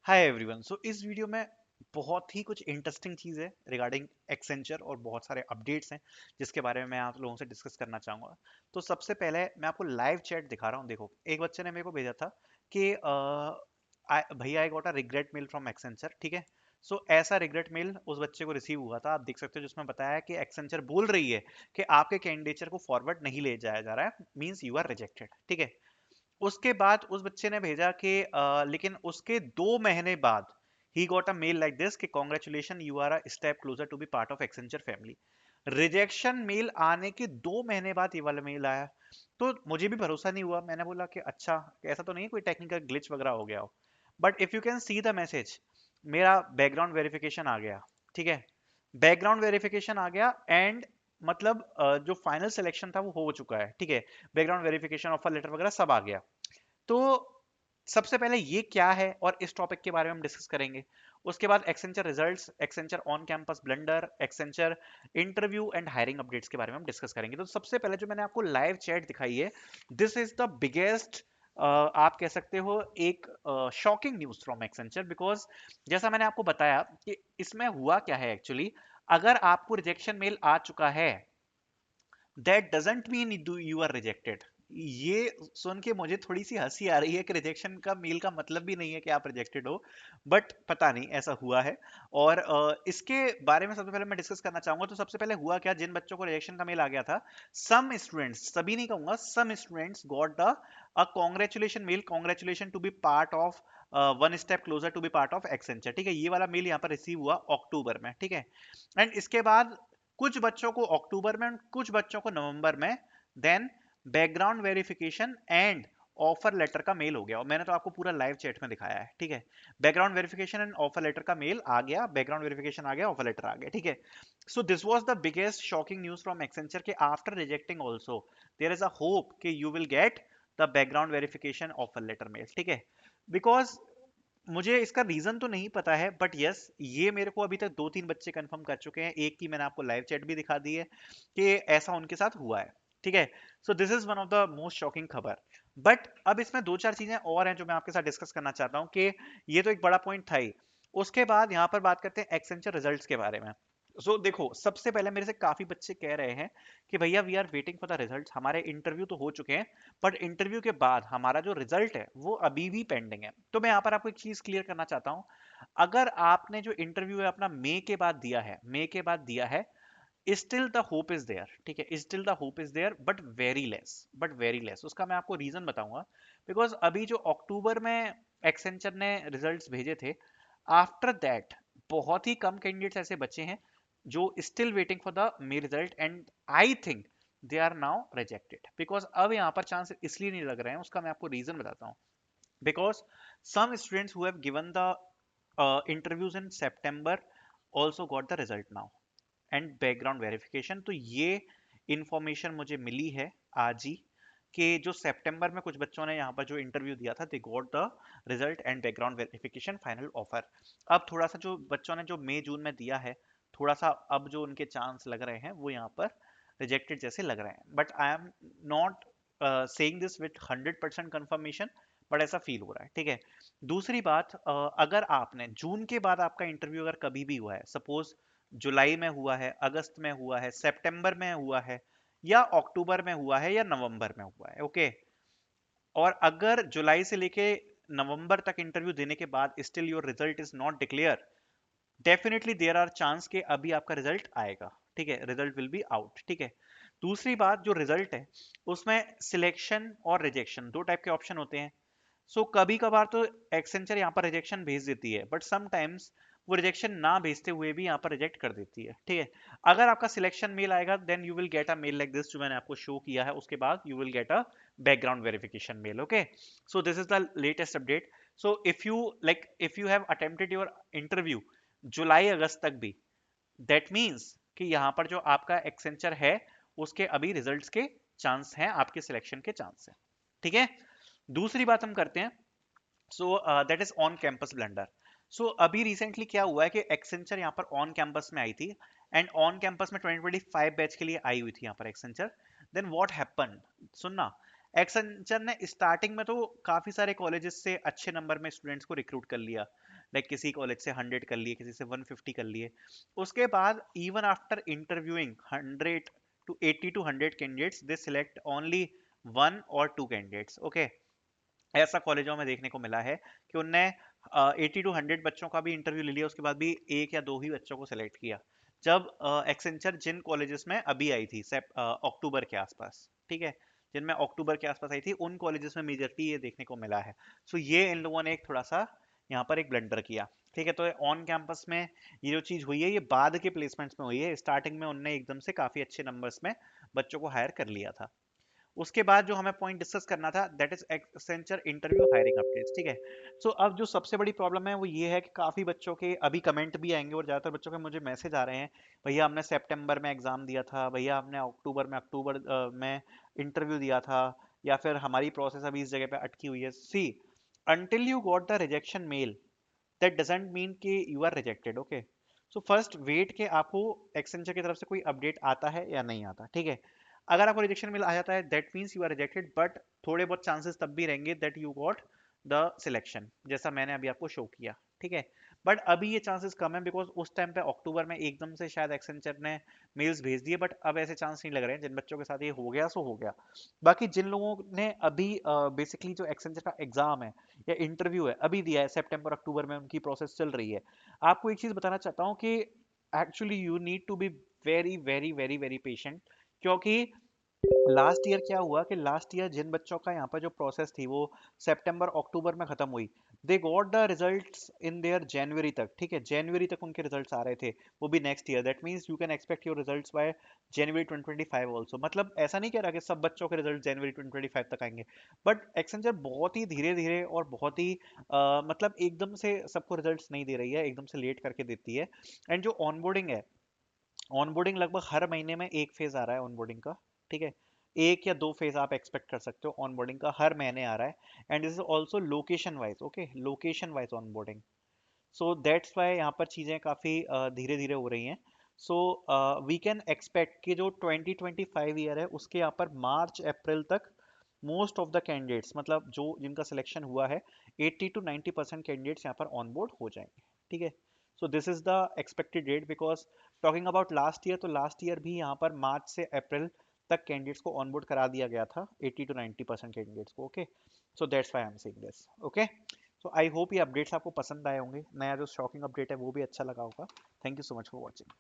Hi everyone. सो इस video में बहुत ही कुछ इंटरेस्टिंग चीज़ है रिगार्डिंग एक्सेंचर और बहुत सारे अपडेट्स हैं जिसके बारे में मैं आप लोगों से डिस्कस करना चाहूँगा। तो सबसे पहले मैं आपको लाइव चैट दिखा रहा हूँ। देखो, एक बच्चे ने मेरे को भेजा था कि भैया I got a regret mail from Accenture. ठीक है। सो ऐसा रिग्रेट मेल उस बच्चे को रिसीव हुआ था, आप देख सकते हो, जिसमें बताया कि एक्सेंचर बोल रही है कि आपके कैंडिडेचर को फॉरवर्ड नहीं ले जाया जा रहा है, मीन्स यू आर रिजेक्टेड। ठीक है। उसके बाद उस बच्चे ने भेजा कि लेकिन उसके 2 महीने बाद ही got a mail like this कि congratulation, you are a step closer to be part of Accenture family. Rejection mail आने के 2 महीने बाद ये वाला मेल आया। तो मुझे भी भरोसा नहीं हुआ, मैंने बोला कि अच्छा, ऐसा तो नहीं है कोई टेक्निकल ग्लिच वगैरह हो गया हो। But if you can see the message, मेरा बैकग्राउंड वेरिफिकेशन आ गया। ठीक है। बैकग्राउंड वेरिफिकेशन आ गया एंड मतलब जो फाइनल सिलेक्शन था वो हो चुका है। ठीक है। बैकग्राउंड वेरिफिकेशन, ऑफर लेटर वगैरह सब आ गया। तो सबसे पहले ये क्या है और इस टॉपिक के बारे में हम डिस्कस करेंगे। उसके बाद Accenture results, Accenture on campus blender, Accenture interview and hiring updates के बारे में हम डिस्कस करेंगे। तो सबसे पहले जो मैंने आपको लाइव चैट दिखाई है, दिस इज द बिगेस्ट, आप कह सकते हो, एक shocking news from Accenture. Because जैसा मैंने आपको बताया कि इसमें हुआ क्या है एक्चुअली, अगर आपको रिजेक्शन मेल आ चुका है, that doesn't mean you are rejected. ये सुन के मुझे थोड़ी सी हंसी आ रही है कि रिजेक्शन का मेल का मतलब भी नहीं है कि आप रिजेक्टेड हो, बट पता नहीं ऐसा हुआ है। और इसके बारे में सबसे पहले मैं डिस्कस करना चाहूंगा। तो सबसे पहले हुआ क्या, जिन बच्चों को रिजेक्शन का मेल आ गया था, सम स्टूडेंट्स, सभी नहीं कहूंगा, some students got the a congratulation mail, congratulation to be part of one step closer to be part of Accenture. ठीक है। ये वाला मेल यहाँ पर रिसीव हुआ अक्टूबर में। ठीक है। एंड इसके बाद कुछ बच्चों को अक्टूबर में, कुछ बच्चों को नवंबर में, then background verification and offer letter का मेल हो गया। और मैंने तो आपको पूरा लाइव चैट में दिखाया है। ठीक है। Background verification and offer letter का मेल आ गया, बैकग्राउंड वेरिफिकेशन आ गया, ऑफर लेटर आ गया। ठीक है। So this was the biggest shocking news from Accenture के after rejecting also there is a hope कि you will get the background verification offer letter mail. ठीक है। बिकॉज मुझे इसका रीजन तो नहीं पता है, बट यस, ये मेरे को अभी तक 2-3 बच्चे कंफर्म कर चुके हैं। एक की मैंने आपको लाइव चैट भी दिखा दी है कि ऐसा उनके साथ हुआ है। ठीक है। So this is one of the most shocking खबर। बट अब इसमें 2-4 चीजें और हैं जो मैं आपके साथ डिस्कस करना चाहता हूँ कि ये तो एक बड़ा पॉइंट था ही। उसके बाद यहाँ पर बात करते हैं एक्सेंचर रिजल्ट्स के बारे में। देखो, सबसे पहले मेरे से काफी बच्चे कह रहे हैं कि भैया we are waiting for the results, हमारे इंटरव्यू तो हो चुके हैं, बट इंटरव्यू के बाद हमारा जो रिजल्ट है वो अभी भी पेंडिंग है। तो मैं यहाँ पर आपको एक चीज क्लियर करना चाहता हूँ। अगर आपने जो इंटरव्यू है अपना मई के बाद दिया है, मई के बाद दिया है, still the hope is there. ठीक है। Still the hope is there, but very less, but very less. उसका मैं आपको रीजन बताऊंगा। बिकॉज अभी जो अक्टूबर में एक्सेंचर ने रिजल्ट्स भेजे थे, आफ्टर दैट बहुत ही कम कैंडिडेट्स ऐसे बचे हैं जो still waiting for the May result, and I think they are now rejected. Because अब यहाँ पर चांस इसलिए नहीं लग रहे हैं, उसका मैं आपको रीजन बताता हूँ। Because some students who have given the interviews in September also got the result now and background verification. तो ये इंफॉर्मेशन मुझे मिली है आज ही कि जो सितंबर में कुछ बच्चों ने यहाँ पर जो इंटरव्यू दिया था, दे got the result and background verification final offer. अब थोड़ा सा जो बच्चों ने जो मई जून में दिया है, थोड़ा सा अब जो उनके चांस लग रहे हैं वो यहाँ पर रिजेक्टेड जैसे लग रहे हैं। But I am not saying this with 100% confirmation, but ऐसा फील हो रहा है। ठीक है। दूसरी बात, अगर आपने जून के बाद आपका इंटरव्यू अगर कभी भी हुआ है, सपोज जुलाई में हुआ है, अगस्त में हुआ है, सितंबर में हुआ है, या अक्टूबर में हुआ है, या नवंबर में हुआ है, ओके, और अगर जुलाई से लेके नवंबर तक इंटरव्यू देने के बाद still your result is not declare, definitely there are chance के अभी आपका रिजल्ट आएगा। ठीक है। Result will be out. ठीक है। दूसरी बात, जो रिजल्ट है उसमें सिलेक्शन और रिजेक्शन दो टाइप के ऑप्शन होते हैं। कभी कभार तो एक्सेंचर यहाँ पर रिजेक्शन भेज देती है, बट समटाइम्स वो रिजेक्शन ना भेजते हुए भी यहाँ पर रिजेक्ट कर देती है। ठीक है। अगर आपका सिलेक्शन मेल आएगा, then you will get a mail like this जो मैंने आपको शो किया है, उसके बाद you will get a background verification mail. Okay. So this is the latest update. If you have attempted your interview जुलाई अगस्त तक भी, दैट मीन्स कि यहाँ पर जो आपका एक्सेंचर है उसके अभी रिजल्ट्स के चांस हैं, आपके सिलेक्शन के चांस हैं। ठीक है। दूसरी बात हम करते हैं। That is on campus blender. अभी रिसेंटली क्या हुआ है कि एक्सेंचर यहाँ पर ऑन कैंपस में आई थी, एंड ऑन कैंपस में 2025 बैच के लिए आई हुई थी यहाँ पर एक्सेंचर। देन व्हाट हैपेंड, सुनना, एक्सेंचर ने स्टार्टिंग में तो काफी सारे कॉलेजेस से अच्छे नंबर में स्टूडेंट्स को रिक्रूट कर लिया, लाइक किसी कॉलेज से 100 कर लिए, किसी से 150 कर लिए। उसके बाद even after interviewing 100 to 80 to 100 candidates, they select only 1 और 2 कैंडिडेट्स। ओके, ऐसा कॉलेजों में देखने को मिला है कि उनने 80 to 100 बच्चों का भी इंटरव्यू ले लिया, उसके बाद भी 1 या 2 ही बच्चों को सिलेक्ट किया। जब एक्सेंचर जिन कॉलेजेस में अभी आई थी अक्टूबर के आसपास, ठीक है, जिनमें अक्टूबर के आसपास आई थी, उन कॉलेजेस में मेजरली ये देखने को मिला है। सो ये इन लोगों ने एक थोड़ा सा यहाँ पर एक ब्लंडर किया। ठीक है, तो ऑन कैंपस में ये जो चीज हुई है ये बाद के प्लेसमेंट्स में हुई है, स्टार्टिंग में उनने एकदम से काफी अच्छे नंबर्स में बच्चों को हायर कर लिया था। उसके बाद जो हमें पॉइंट डिस्कस करना था, that is Accenture interview hiring updates. ठीक है, सो अब जो सबसे बड़ी प्रॉब्लम है वो ये है कि काफी बच्चों के अभी कमेंट भी आएंगे और ज्यादातर बच्चों के मुझे मैसेज आ रहे हैं, भैया हमने सितंबर में एग्जाम दिया था, भैया हमने अक्टूबर में इंटरव्यू दिया था, या फिर हमारी प्रोसेस अभी इस जगह पे अटकी हुई है। See, until you got the rejection mail, that doesn't mean कि you are rejected. Okay, so first wait के आपको एक्सेंचर की तरफ से कोई अपडेट आता है या नहीं आता। ठीक है, अगर आपको रिजेक्शन मेल आ जाता है that means you are rejected, but थोड़े बहुत चांसेस तब भी रहेंगे that you got the selection, जैसा मैंने अभी आपको शो किया। ठीक है, बट अभी ये चांसेस कम है बिकॉज उस टाइम पे अक्टूबर में एकदम से शायद एक्सेंचर ने मेल्स भेज दिए, बट अब ऐसे चांस नहीं लग रहे हैं। जिन बच्चों के साथ ये हो गया सो हो गया। बाकी जिन लोगों ने अभी बेसिकली जो एक्सेंचर का एग्जाम है या इंटरव्यू है अभी दिया है, सितंबर अक्टूबर में उनकी प्रोसेस चल रही है, आपको एक चीज बताना चाहता हूँ कि actually you need to be very very very very patient. क्योंकि लास्ट ईयर क्या हुआ कि लास्ट ईयर जिन बच्चों का यहाँ पर जो प्रोसेस थी वो सितंबर अक्टूबर में खत्म हुई, they got the results in their जनवरी तक। ठीक है, जनवरी तक उनके रिजल्ट्स आ रहे थे, वो भी next year. That means you can expect your results bye January 2025 also. मतलब ऐसा नहीं कह रहा कि सब बच्चों के रिजल्ट जनवरी 2025 तक आएंगे, बट एक्सेंचर बहुत ही धीरे धीरे और बहुत ही मतलब एकदम से सबको रिजल्ट्स नहीं दे रही है, एकदम से लेट करके देती है। एंड जो ऑनबोर्डिंग है, ऑनबोर्डिंग लगभग हर महीने में एक फेज आ रहा है ऑनबोर्डिंग का। ठीक है, 1 या 2 फेज आप एक्सपेक्ट कर सकते हो ऑनबोर्डिंग का, हर महीने आ रहा है। And this is also location wise. Okay, location wise onboarding. So that's why यहाँ पर चीज़ें काफ़ी धीरे धीरे हो रही हैं। सो वी कैन एक्सपेक्ट कि जो 2025 ईयर है उसके यहाँ पर मार्च अप्रैल तक मोस्ट ऑफ द कैंडिडेट्स, मतलब जो जिनका सिलेक्शन हुआ है, 80 to 90% कैंडिडेट्स यहाँ पर ऑन बोर्ड हो जाएंगे। ठीक है, so this is the expected date because talking about last year, तो लास्ट ईयर भी यहाँ पर मार्च से अप्रैल तक कैंडिडेट्स को ऑनबोर्ड करा दिया गया था, 80 to 90% कैंडिडेट्स को। Okay, so that's why I am saying this. Okay, so I hope ये अपडेट्स आपको पसंद आए होंगे, नया जो शॉकिंग अपडेट है वो भी अच्छा लगा होगा। Thank you so much for watching.